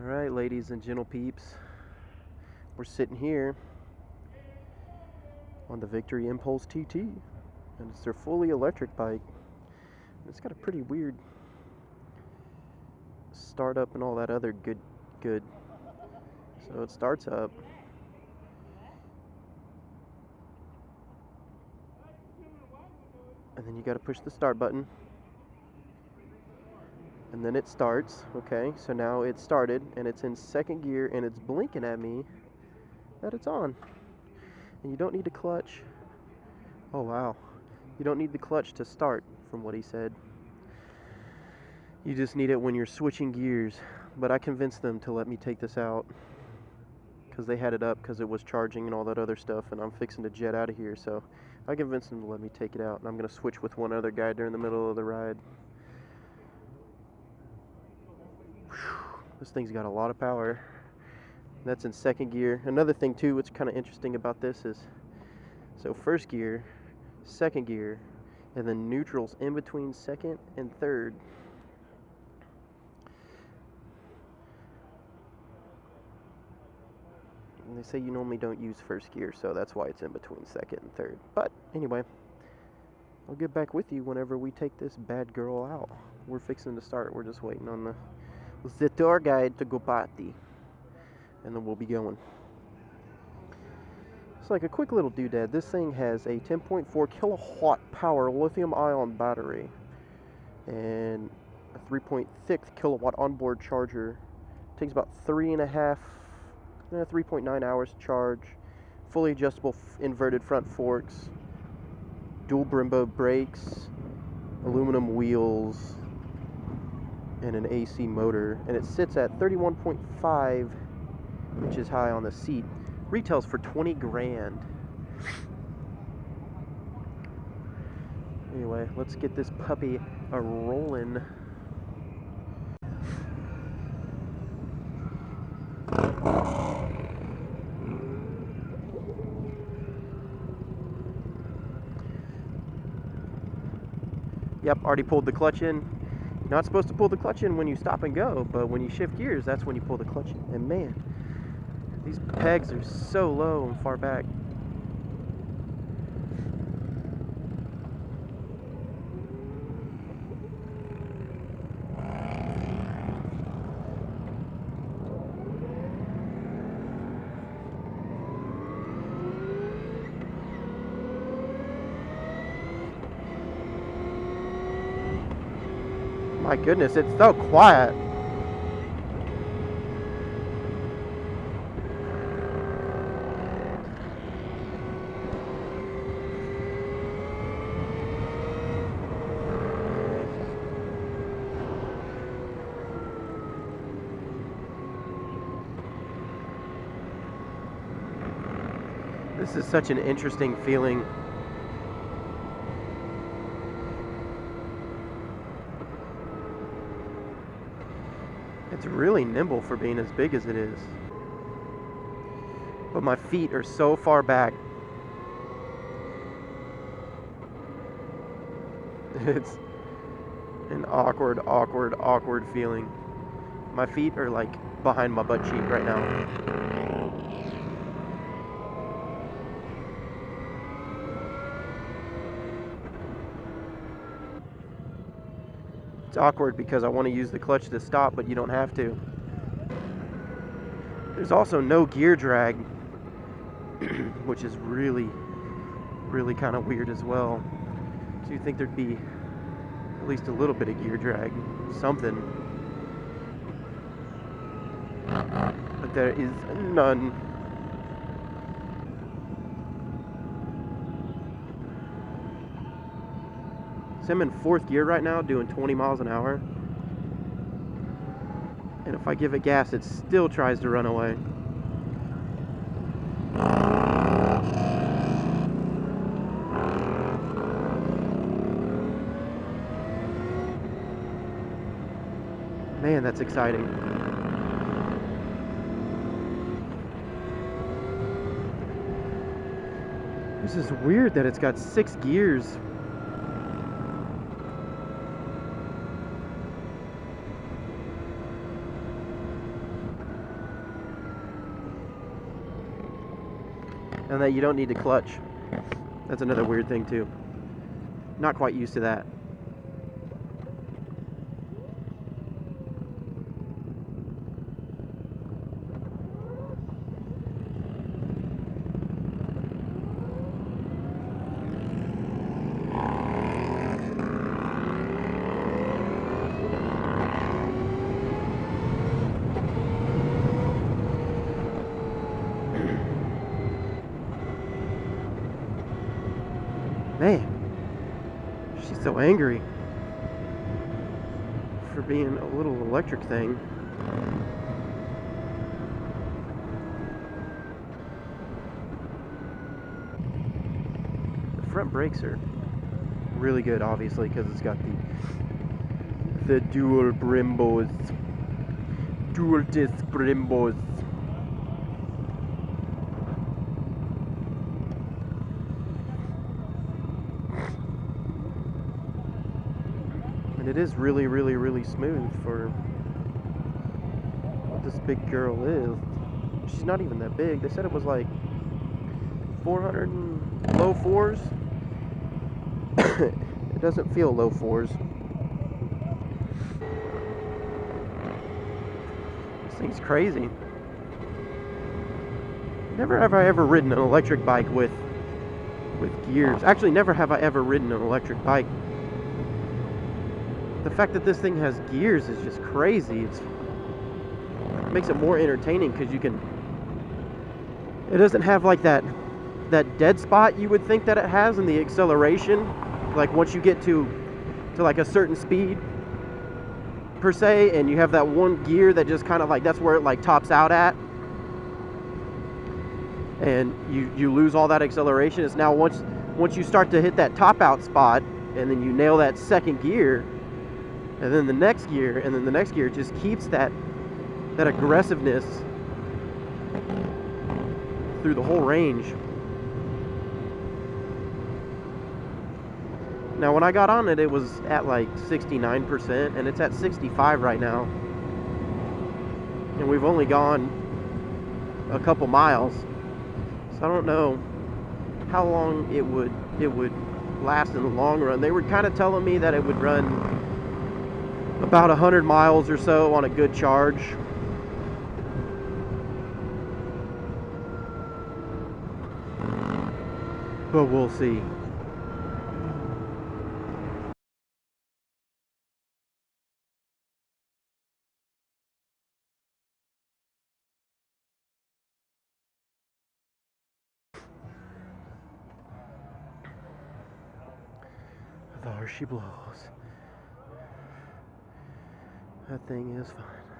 Alright, ladies and gentle peeps, we're sitting here on the Victory Impulse TT, and it's their fully electric bike. It's got a pretty weird startup and all that other good. So it starts up. And then you gotta push the start button. And then it starts. Okay, so now it started and it's in second gear and it's blinking at me that it's on. And you don't need to clutch. Oh wow. You don't need the clutch to start, from what he said. You just need it when you're switching gears. But I convinced them to let me take this out because they had it up because it was charging and all that other stuff, and I'm fixing to jet out of here. So I convinced them to let me take it out, and I'm going to switch with one other guy during the middle of the ride. This thing's got a lot of power. That's in second gear. Another thing too, what's kind of interesting about this is, so first gear, second gear, and then neutral's in between second and third. And they say you normally don't use first gear, so that's why it's in between second and third. But anyway, I'll get back with you whenever we take this bad girl out. We're fixing to start. We're just waiting on the tour guide to go party, and then we'll be going. It's like a quick little doodad. This thing has a 10.4 kilowatt power lithium-ion battery and a 3.6 kilowatt onboard charger. Takes about 3.9 hours to charge. Fully adjustable inverted front forks, dual Brembo brakes, aluminum wheels, and an AC motor, and it sits at 31.5 inches high on the seat. Retails for 20 grand. Anyway, let's get this puppy a-rolling. Yep, already pulled the clutch in. You're not supposed to pull the clutch in when you stop and go, but when you shift gears, that's when you pull the clutch in. And man, these pegs are so low and far back. My goodness, it's so quiet. This is such an interesting feeling. It's really nimble for being as big as it is. But my feet are so far back. It's an awkward feeling. My feet are like behind my butt cheek right now. It's awkward because I want to use the clutch to stop, but you don't have to. There's also no gear drag, which is really kind of weird as well. So you'd think there'd be at least a little bit of gear drag, something. But there is none. So I'm in fourth gear right now, doing 20 miles an hour. And if I give it gas, it still tries to run away. Man, that's exciting. This is weird that it's got 6 gears. and that you don't need to clutch. That's another weird thing too. Not quite used to that. Man, she's so angry for being a little electric thing. The front brakes are really good, obviously, because it's got the dual Brimbos, dual disc Brimbos. And it is really, really, really smooth for what this big girl is. She's not even that big. They said it was like 400 and low fours. It doesn't feel low fours. This thing's crazy. Never have I ever ridden an electric bike with gears. Actually, never have I ever ridden an electric bike. The fact that this thing has gears is just crazy. It makes it more entertaining because you can. It doesn't have like that dead spot you would think that it has in the acceleration. Like once you get to like a certain speed per se, and you have that one gear that just kind of like that's where it like tops out at, and you lose all that acceleration. It's now once you start to hit that top out spot, and then you nail that second gear. And then the next gear, and then the next gear, just keeps that aggressiveness through the whole range. Now, when I got on it, it was at like 69%, and it's at 65 right now. And we've only gone a couple miles, so I don't know how long it would last in the long run. They were kind of telling me that it would run about 100 miles or so on a good charge. But we'll see. There she blows. That thing is fine.